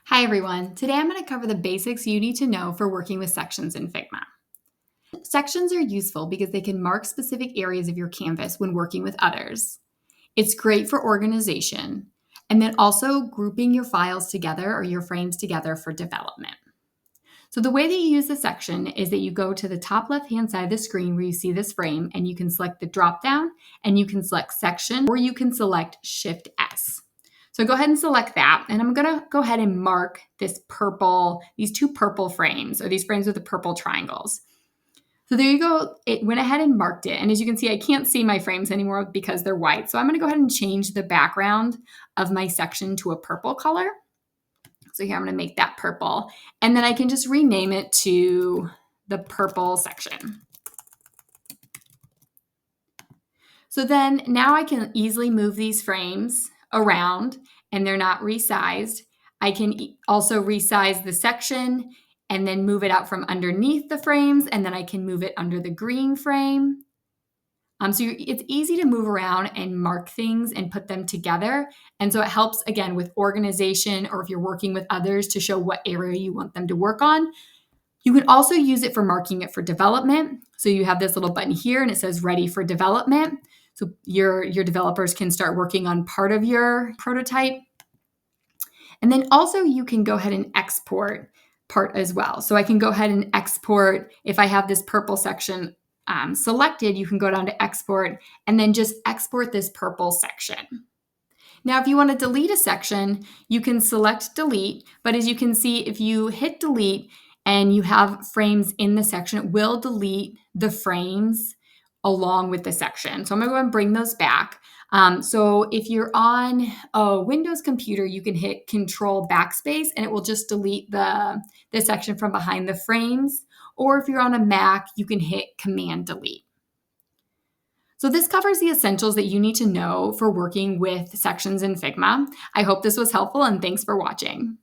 Hi everyone, today I'm going to cover the basics you need to know for working with sections in Figma. Sections are useful because they can mark specific areas of your canvas when working with others. It's great for organization and then also grouping your files together or your frames together for development. So the way that you use the section is that you go to the top left-hand side of the screen where you see this frame and you can select the drop-down and you can select section or you can select Shift S. So go ahead and select that. And I'm going to go ahead and mark these two purple frames or these frames with the purple triangles. So there you go. It went ahead and marked it. And as you can see, I can't see my frames anymore because they're white. So I'm going to go ahead and change the background of my section to a purple color. So here I'm going to make that purple. And then I can just rename it to the purple section. So then now I can easily move these frames around and they're not resized. I can also resize the section and then move it out from underneath the frames, and then I can move it under the green frame. It's easy to move around and mark things and put them together. And so it helps, again, with organization or if you're working with others to show what area you want them to work on. You can also use it for marking it for development. So you have this little button here and it says ready for development. So your developers can start working on part of your prototype. And then also you can go ahead and export part as well. So I can go ahead and export, if I have this purple section selected, you can go down to export and then just export this purple section. Now, if you want to delete a section, you can select delete, but as you can see, if you hit delete and you have frames in the section, it will delete the frames along with the section. So I'm going to go ahead and bring those back. So if you're on a Windows computer, you can hit Control Backspace and it will just delete the section from behind the frames. Or if you're on a Mac, you can hit Command Delete. So this covers the essentials that you need to know for working with sections in Figma. I hope this was helpful and thanks for watching.